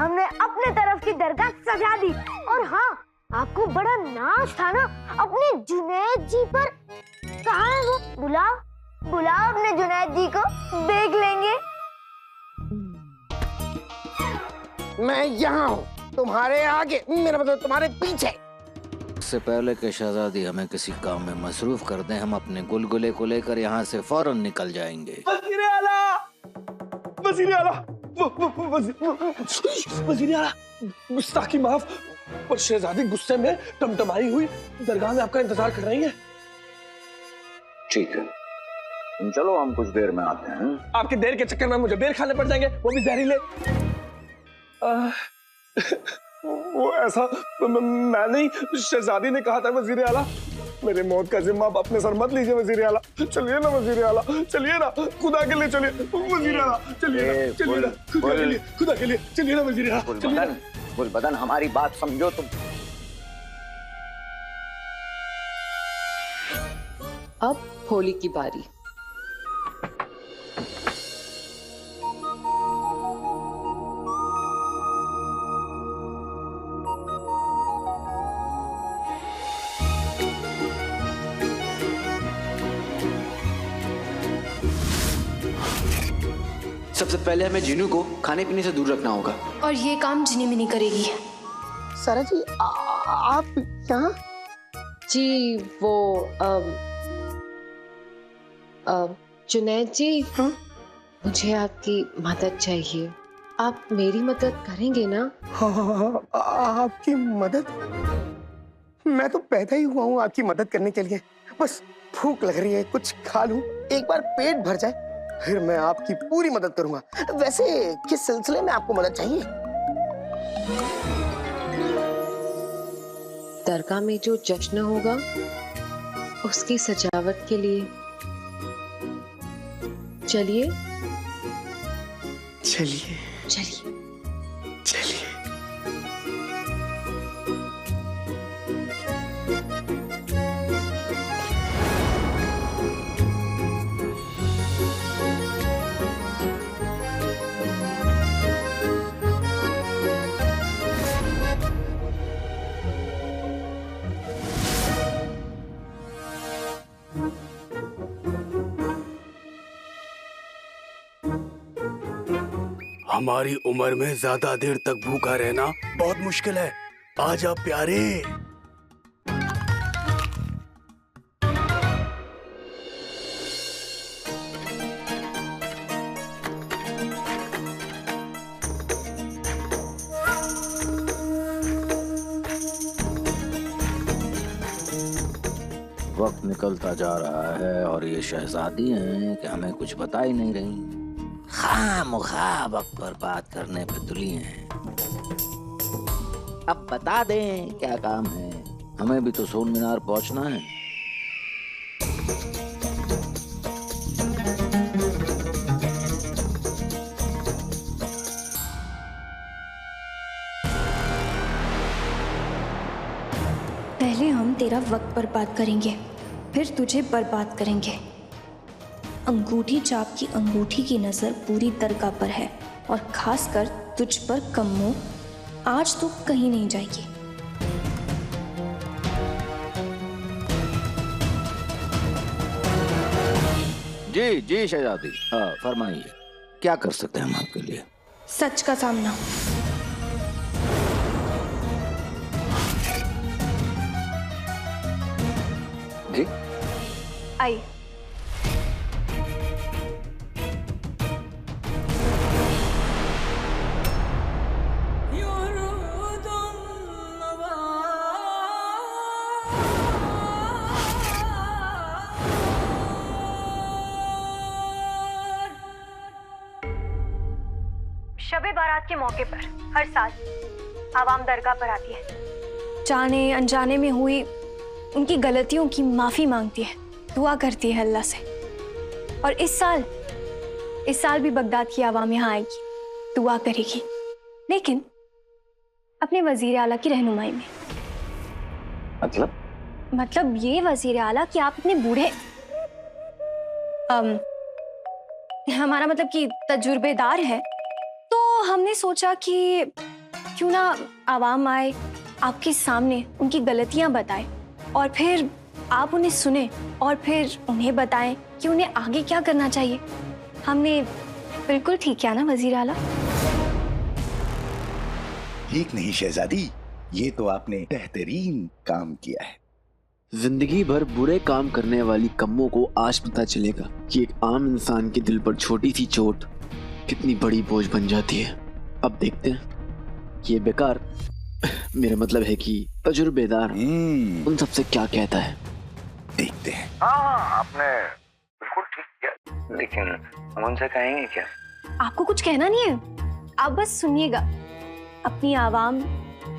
हमने अपने तरफ की दरगाह सजा दी। और हाँ, आपको बड़ा नाज था ना अपने जुनैद जी पर। कहाँ है वो? बुलाओ बुलाओ अपने जुनैद जी को, देख लेंगे। मैं यहाँ हूँ, तुम्हारे आगे, मेरा मतलब तुम्हारे पीछे। इससे पहले कि शहजादी हमें किसी काम में मसरूफ कर दें, हम अपने गुलगुले को लेकर यहाँ से फौरन निकल जाएंगे। वजीर आला, वजीर आला, वजीर आला, गुस्ताखी माफ, पर शहजादी गुस्से में टमटमाई हुई दरगाह में आपका इंतजार कर रही है। ठीक है, चलो हम कुछ देर में आते हैं। आपके देर के चक्कर में मुझे बेर खाने पड़ जाएंगे, वो भी जहरीले। वो ऐसा मैं नहीं, शहजादी ने कहा था वजीर आला। मेरे मौत का जिम्मा आप अपने सर मत लीजिए वजीर आला। चलिए ना वजीर आला, चलिए ना, खुदा के लिए चलिए वजीर आला, चलिए ना, चलिए ना, खुदा के लिए चलिए ना वजीर आला। गुलबदन, हमारी बात समझो तुम। अब होली की बारी। सबसे पहले हमें जीनू को खाने पीने से दूर रखना होगा। और ये काम जिनी मिनी करेगी। सारा जी आप यहाँ? जी वो जुनैद जी, हाँ? मुझे आपकी मदद चाहिए। आप मेरी मदद करेंगे ना? हाँ, आपकी मदद? मैं तो पैदा ही हुआ हूँ आपकी मदद करने के लिए। बस भूख लग रही है, कुछ खा लूं, एक बार पेट भर जाए, फिर मैं आपकी पूरी मदद करूंगा। वैसे किस सिलसिले में आपको मदद चाहिए? दरगाह में जो जश्न होगा उसकी सजावट के लिए। चलिए चलिए चलिए चलिए। हमारी उम्र में ज्यादा देर तक भूखा रहना बहुत मुश्किल है। आजा प्यारे। वक्त निकलता जा रहा है और ये शहजादी हैं कि हमें कुछ बता ही नहीं रही। खामखा वक्त बर्बाद करने पे तुली हैं। अब बता दें क्या काम है, हमें भी तो सोन मीनार पहुंचना है। पहले हम तेरा वक्त बर्बाद करेंगे, फिर तुझे बर्बाद करेंगे। अंगूठी चाप की अंगूठी की नजर पूरी दरगाह पर है और खासकर तुझ पर कम्मो, आज तो कहीं नहीं जाएगी। जी जी शहजादी, हाँ फरमाइए, क्या कर सकते हैं हम आपके लिए? सच का सामना। जी आई। शबे बारात के मौके पर हर साल आवाम दरगाह पर आती है, जाने अनजाने में हुई उनकी गलतियों की माफी मांगती है, दुआ करती है अल्लाह से। और इस साल भी बगदाद की आवाम यहाँ आएगी, दुआ करेगी, लेकिन अपने वजीर आला की रहनुमाई में। मतलब ये वजीर आला कि आप इतने बूढ़े, हमारा मतलब कि तजुर्बेदार है, तो हमने सोचा कि क्यों ना आवाम आए, आपके सामने उनकी गलतियां बताए और फिर आप उन्हें सुने और फिर उन्हें बताएं कि उन्हें आगे क्या करना चाहिए। हमने बिल्कुल ठीक किया ना वजीर आला? ठीक नहीं शहजादी, ये तो आपने बेहतरीन काम किया है। जिंदगी भर बुरे काम करने वाली कम्मों को आज पता चलेगा कि एक आम इंसान के दिल पर छोटी सी चोट कितनी बड़ी बोझ बन जाती है। अब देखते हैं ये बेकार मेरा मतलब है कि तजुर्बेदार उन सबसे क्या कहता है। देखते हैं। हाँ, आपने बिल्कुल ठीक किया, लेकिन हम उनसे कहेंगे क्या? आपको कुछ कहना नहीं है, आप बस सुनिएगा। अपनी आवाम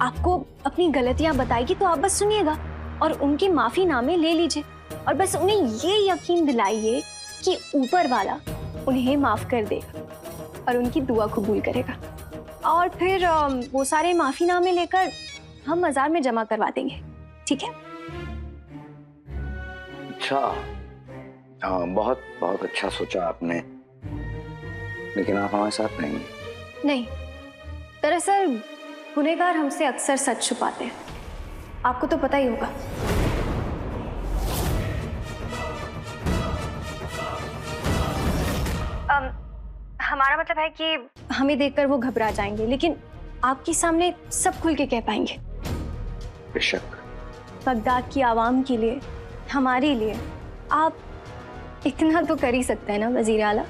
आपको अपनी गलतियां बताएगी तो आप बस सुनिएगा और उनके माफीनामे ले लीजिए और बस उन्हें ये यकीन दिलाइए कि ऊपर वाला उन्हें माफ कर देगा और उनकी दुआ कबूल करेगा। और फिर वो सारे माफीनामे लेकर हम मजार में जमा करवा देंगे, ठीक है? अच्छा, बहुत बहुत अच्छा सोचा आपने, लेकिन आप हमारे साथ नहीं। नहीं, दरअसल गुनहगार हमसे अक्सर सच छुपाते हैं, आपको तो पता ही होगा। हमारा मतलब है कि हमें देखकर वो घबरा जाएंगे, लेकिन आपके सामने सब खुल के कह पाएंगे। बेशक। बगदाद की आवाम के लिए, हमारे लिए आप इतना तो कर ही सकते हैं ना वजीर आला?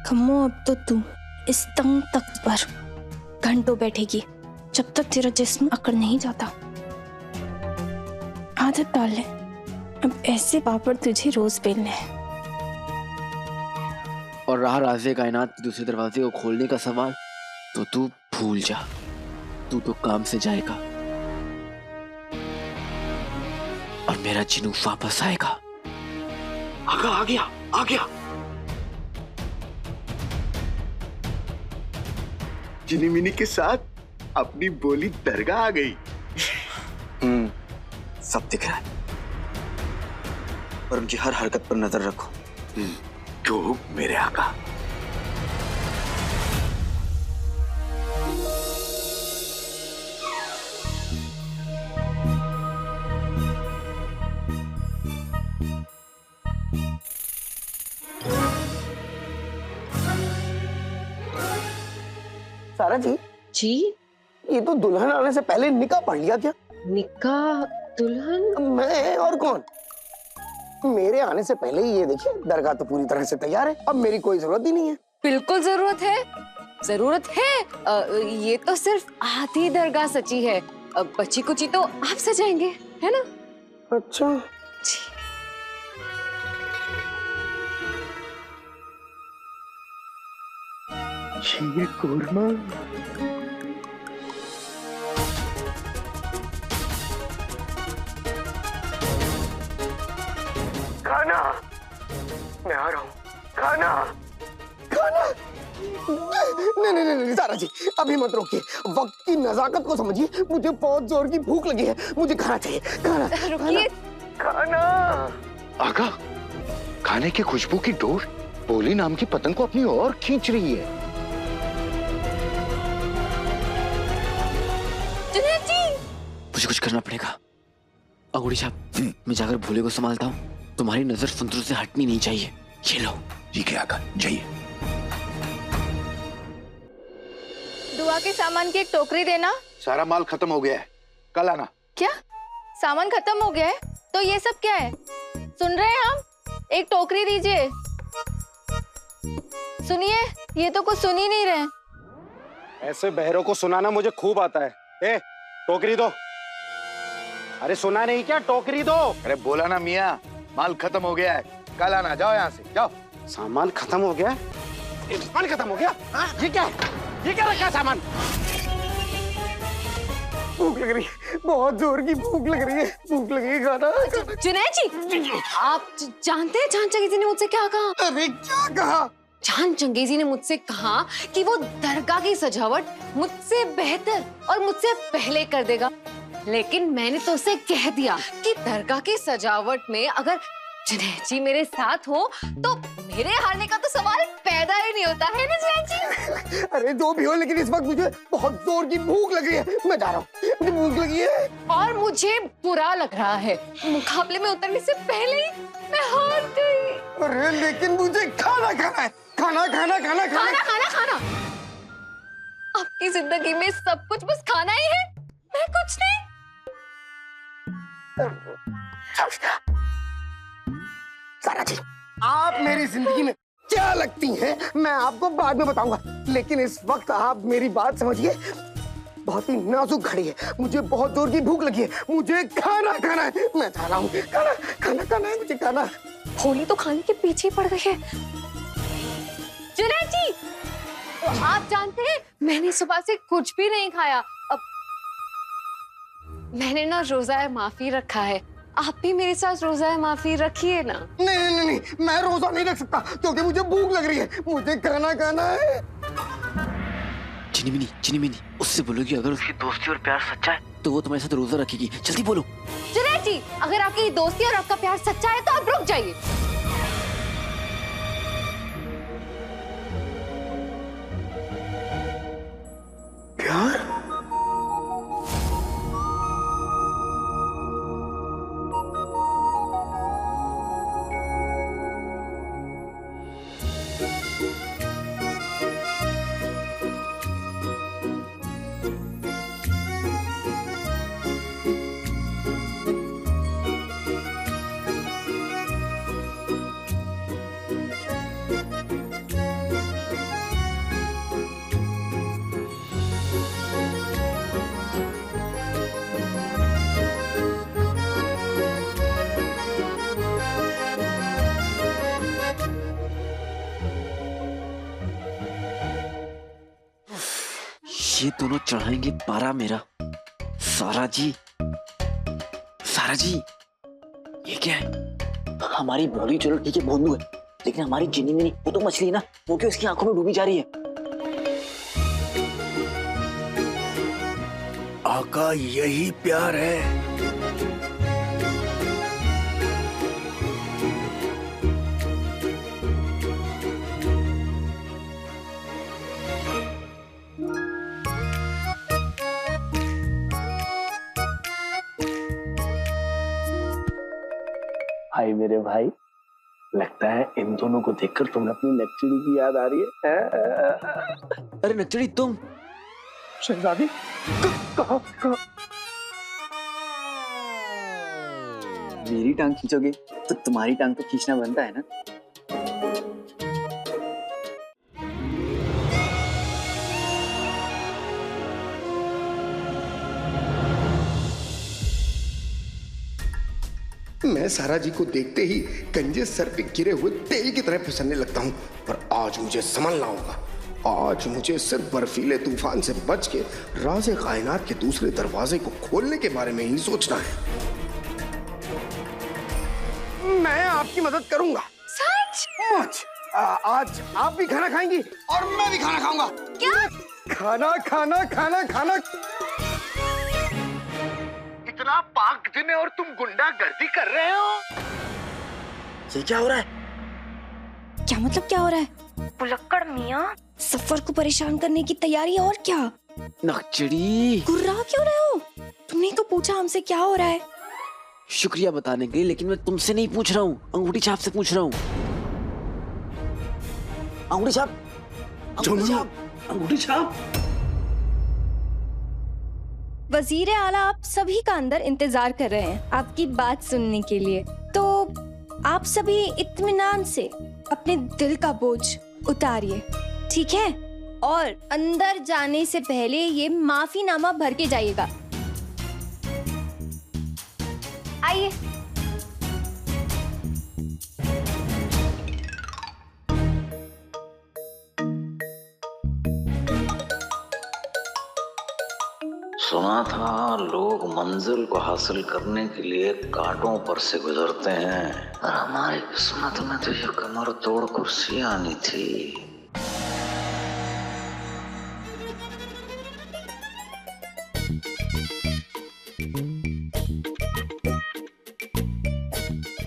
कम्मो, अब तो तू इस तंग तख्त पर घंटों बैठेगी जब तक तेरा जिस्म अकड़ नहीं जाता। आदत डाल ले, अब ऐसे पापड़ तुझे रोज बेलने हैं। और रहा राज़े कायनात के दूसरे दरवाजे को खोलने का सवाल, तो तू भूल जा, तू तो काम से जाएगा और मेरा जिनू वापस आएगा। आगा आ गया, आ गया। जिनी मिनी के साथ अपनी बोली दरगाह आ गई। सब दिख रहा है, पर उनकी हर हरकत पर नजर रखो। क्यों मेरे आका? सारा जी, ये तो दुल्हन आने से पहले निकाह पढ़ लिया क्या? निकाह? दुल्हन? मैं और कौन? मेरे आने से पहले ही ये देखिए, दरगाह तो पूरी तरह से तैयार है, अब मेरी कोई जरूरत ही नहीं है। बिल्कुल जरूरत है, जरूरत है। ये तो सिर्फ आधी दरगाह सची है, बची कुची तो आप सजाएंगे, है ना? अच्छा ये कोरमा खाना, मैं आ रहा हूँ। खाना खाना। नहीं सारा जी, अभी मत रोकिए, वक्त की नजाकत को समझिए। मुझे बहुत जोर की भूख लगी है, मुझे खाना चाहिए। खाना रुकिए। खाना। आका, खाने की खुशबू की डोर बोली नाम की पतंग को अपनी ओर खींच रही है। मुझे कुछ करना पड़ेगा। अंगूठी साहब, मैं जाकर भोले को संभालता हूँ, तुम्हारी नजर संतरू से हटनी नहीं चाहिए। ये लो। ठीक है आका, जाइए। दुआ के सामान की एक टोकरी देना। सारा माल खत्म हो गया है, कल आना। क्या सामान खत्म हो गया है? तो ये सब क्या है? सुन रहे हैं हम? एक टोकरी दीजिए। सुनिए, ये तो कुछ सुन ही नहीं रहे। ऐसे बहरों को सुनाना मुझे खूब आता है। ए, टोकरी दो। अरे सुना नहीं क्या? टोकरी दो। अरे बोला ना मियाँ, माल खत्म हो गया है, कल आना। जाओ यहाँ से, जाओ। सामान खत्म हो गया? सामान खत्म हो गया? ये क्या है? ये क्या रखा सामान? भूख लग रही है, बहुत जोर की भूख लग रही है, भूख लगी है, खाना। जुनैद जी, आप जानते हैं जान चंगेजी ने मुझसे क्या कहा? अरे क्या कहा? जान चंगेजी ने मुझसे कहा कि वो दरगाह की सजावट मुझसे बेहतर और मुझसे पहले कर देगा, लेकिन मैंने तो उसे कह दिया कि दरगाह की सजावट में अगर जुनैद जी मेरे साथ हो तो मेरे हारने का तो सवाल पैदा ही नहीं होता है ना जुनैद जी। अरे जो भी हो, लेकिन इस वक्त मुझे बहुत जोर की भूख लग रही है, मैं जा रहा हूँ, मुझे भूख लगी है। और मुझे बुरा लग रहा है, मुकाबले में उतरने से पहले ही मैं हार गई। अरे लेकिन मुझे खाना खाना है, खाना खाना खाना खाना खाना खाना खाना। आपकी जिंदगी में सब कुछ बस खाना ही है, मैं कुछ नहीं। सारा जी, आप मेरी जिंदगी में क्या लगती हैं मैं आपको बाद में बताऊंगा, लेकिन इस वक्त आप मेरी बात समझिए। बहुत ही नाजुक घड़ी है, मुझे बहुत जोर की भूख लगी है, मुझे खाना खाना है, मैं जा रहा हूँ, खाना खाना खाना है, मुझे खाना। होली तो खाने के पीछे पड़ गई है। जुनैद जी, तो आप जानते हैं मैंने सुबह से कुछ भी नहीं खाया। अब मैंने ना रोजा माफी रखा है, आप भी मेरे साथ रोजा माफी रखिए ना। नहीं नहीं नहीं, मैं रोजा नहीं रख सकता क्योंकि मुझे भूख लग रही है, मुझे खाना खाना है। चिनी, उससे बोलो कि अगर उसकी दोस्ती और प्यार सच्चा है तो वो तुम्हारे साथ रोजा रखेगी। जल्दी बोलो। जुनैद जी, अगर आपकी दोस्ती और आपका प्यार सच्चा है तो आप रुक जाइए। प्यार? ये दोनों चढ़ाएंगे पारा मेरा। सारा जी, ये क्या है? हमारी भोली चलो ठीक है भोंदू है, लेकिन हमारी जिनी मिनी वो तो मछली है ना, वो क्यों इसकी आंखों में डूबी जा रही है? आका, यही प्यार है। हाय मेरे भाई, लगता है इन दोनों को देखकर तुम्हें अपनी नक्चड़ी की याद आ रही है। अरे नक्चड़ी तुम? शहजादी कहाँ? मेरी टांग खींचोगे तो तुम्हारी टांग तो खींचना बनता है ना। मैं सारा जी को देखते ही गंजे सर पे गिरे हुए तेल की तरह फिसलने लगता हूँ, पर आज मुझे संभलना होगा। आज मुझे सिर्फ बर्फीले तूफान से बच के राज़े कायनात के दूसरे दरवाजे को खोलने के बारे में ही सोचना है। मैं आपकी मदद करूंगा। सच? आज आप भी खाना खाएंगी और मैं भी खाना खाऊंगा। क्या? खाना खाना खाना खाना। इतना पाक दिन है और तुम गुंडागर्दी कर रहे हो? ये क्या हो रहा है? क्या मतलब क्या हो रहा है? बुलक्कड़ मियाँ सफर को परेशान करने की तैयारी है, और क्या? नक्चड़ी, गुर्रा क्यों रहे हो? तुमने तो पूछा हमसे क्या हो रहा है। शुक्रिया बताने के लिए, लेकिन मैं तुमसे नहीं पूछ रहा हूँ, अंगूठी छाप से पूछ रहा हूँ। अंगूठी छाप, अंगूठी छाप, अंगूठी छाप। वजीर आला आप सभी का अंदर इंतजार कर रहे हैं आपकी बात सुनने के लिए, तो आप सभी इत्मीनान से अपने दिल का बोझ उतारिए, ठीक है? और अंदर जाने से पहले ये माफीनामा भर के जाइएगा। आइए। सुना सुना था लोग मंजिल को हासिल करने के लिए कांटों पर से गुजरते हैं, और हमारी किस्मत में तो ये कमर तोड़ कुर्सी आनी थी।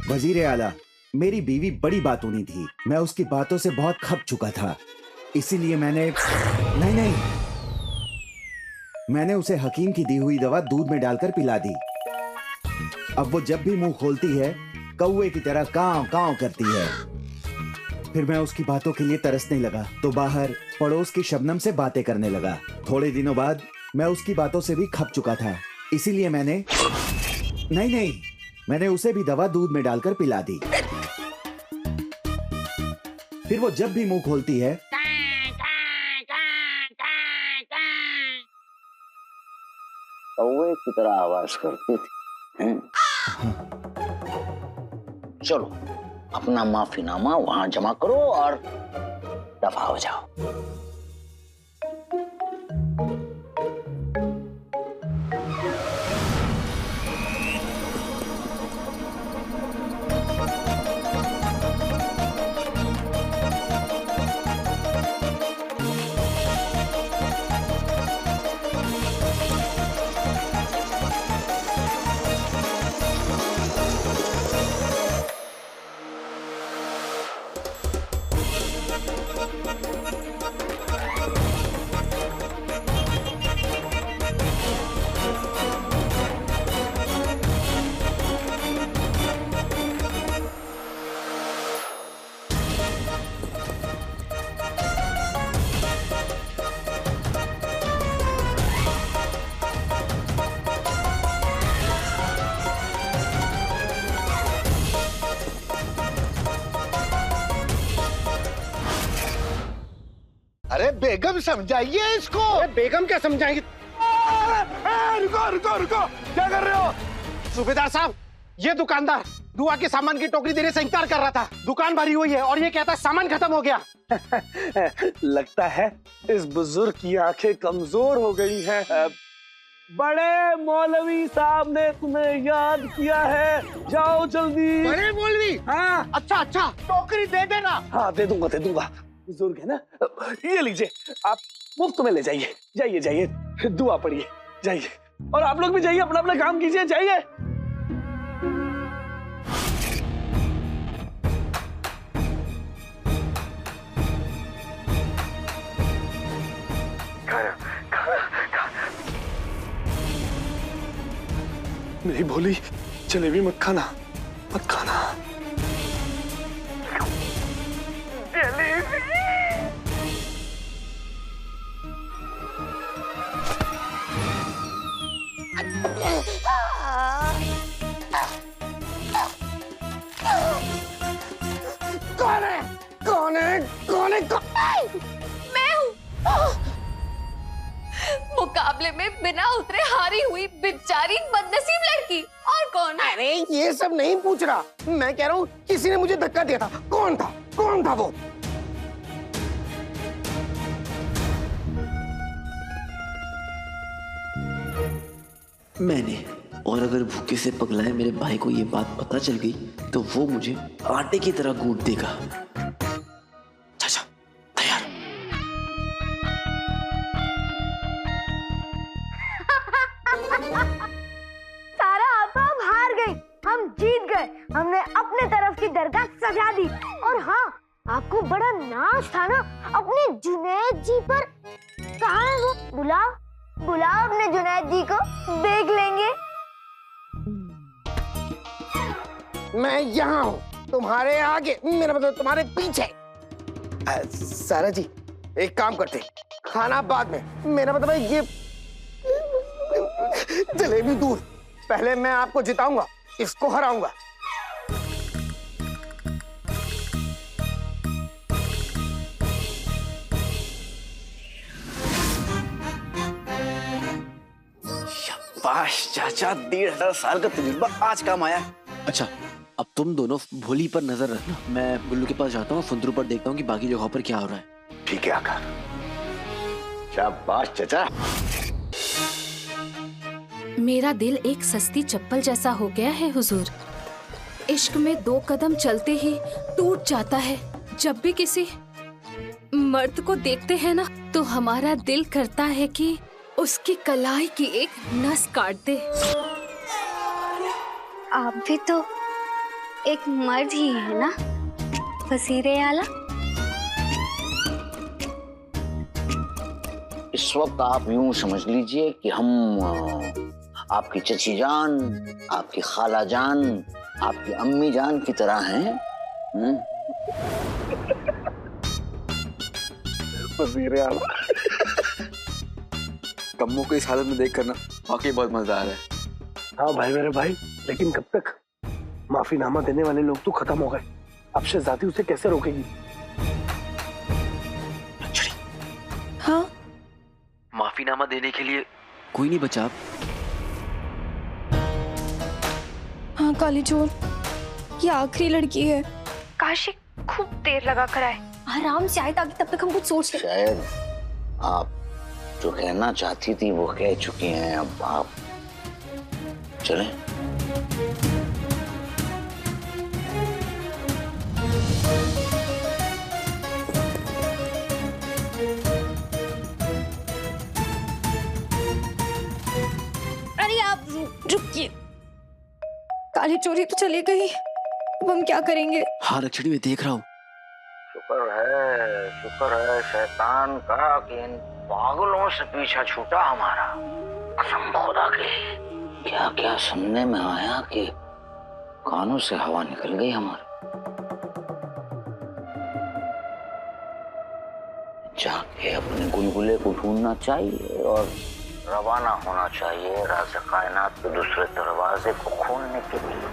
वजीर आला, मेरी बीवी बड़ी बातूनी थी, मैं उसकी बातों से बहुत खप चुका था, इसीलिए नहीं, मैंने उसे हकीम की दी हुई दवा दूध में डालकर पिला दी। अब वो जब भी मुंह खोलती है कौवे की तरह कांव कांव करती है। फिर मैं उसकी बातों के लिए तरसने लगा तो बाहर पड़ोस की शबनम से बातें करने लगा। थोड़े दिनों बाद मैं उसकी बातों से भी खप चुका था, इसीलिए मैंने उसे भी दवा दूध में डालकर पिला दी। फिर वो जब भी मुंह खोलती है कौवे की तरह आवाज करती थी। चलो अपना माफीनामा वहां जमा करो और दफा हो जाओ। अरे बेगम समझाइए इसको। अरे बेगम क्या समझाएंगे? रुको, क्या कर रहे हो? सूबेदार साहब, ये दुकानदार दुआ के सामान की टोकरी देने से इंकार कर रहा था। दुकान भरी हुई है और ये कहता है सामान खत्म हो गया। लगता है इस बुजुर्ग की आंखें कमजोर हो गई हैं। बड़े मौलवी साहब ने तुम्हें याद किया है, जाओ जल्दी। बड़े मौलवी? हाँ। अच्छा, टोकरी दे देना। हाँ दे दूंगा। बुजुर्ग है ना, ये लीजिए, आप मुफ्त में ले जाइए। जाइए, दुआ पढ़िए, जाइए। और आप लोग भी जाइए, अपना काम कीजिए, जाइए। मेरी भोली, जलेबी मत खाना। जलेबी। कौन है? मैं हूँ। मुकाबले में बिना उतरे हारी हुई बेचारी बदनसीब लड़की। और कौन? अरे ये सब नहीं पूछ रहा, मैं कह रहा हूँ किसी ने मुझे धक्का दिया था। कौन था वो? मैंने। और अगर भूखे से पगलाए मेरे भाई को ये बात पता चल गई तो वो मुझे आटे की तरह गूंथ देगा। चाचा तैयार। सारा आपा हम हार गए, हम जीत गए। हमने अपने तरफ की दरगाह सजा दी। और हाँ, आपको बड़ा नाज था ना अपने जुनैद जी पर। कहाँ है वो? बुलाओ अपने जुनैद जी को, देख लेंगे। मैं यहाँ हूँ, तुम्हारे आगे, मेरा मतलब तुम्हारे पीछे। सारा जी, एक काम करते, खाना बाद में, मेरा मतलब है ये जलेबी दूर। पहले मैं आपको जिताऊंगा, इसको हराऊंगा। शाबाश चाचा, 1500 साल का तजुर्बा आज काम आया। अच्छा, अब तुम दोनों भोली पर नजर रखना, मैं गुल्लू के पास जाता हूँ, फुंदरू पर देखता हूँ कि बाकी जगहों पर क्या हो रहा है। ठीक है आका। शाबाश चाचा। मेरा दिल एक सस्ती चप्पल जैसा हो गया है हुजूर। इश्क में 2 कदम चलते ही टूट जाता है। जब भी किसी मर्द को देखते हैं ना, तो हमारा दिल करता है कि उसकी कलाई की एक नस काट दे। आप भी तो एक मर्द ही है ना वज़ीर आला? इस वक्त आप यूं समझ लीजिए कि हम आपकी चची जान, आपकी खाला जान, आपकी अम्मी जान की तरह हैं। वज़ीर आला, कम्मो को इस हालत में देख कर ना वाकई बहुत मजेदार है। हाँ भाई मेरे भाई, लेकिन कब तक? माफीनामा देने वाले लोग तो खत्म हो गए, अब शहजादी उसे कैसे रोकेगी? हाँ, माफीनामा देने के लिए कोई नहीं बचा। हाँ काली चोर, ये आखिरी लड़की है। काशी खूब देर लगा कर आए, आराम से आए ताकि तब तक हम कुछ सोच लें। शायद आप जो कहना चाहती थी वो कह चुकी हैं, अब आप चलें। अरे आप रुकिए, काली चोरी तो चली गई, अब हम क्या करेंगे? हाँ रक्षड़ी, मैं देख रहा हूँ। शुक्र है शैतान का कि इन पागलों से पीछा छूटा हमारा। कसम खुदा की, क्या क्या सुनने में आया कि कानों से हवा निकल गई हमारी। जाके अपने गुलगुले को ढूंढना चाहिए और रवाना होना चाहिए राज़ कायनात के दूसरे दरवाजे को खोलने के लिए।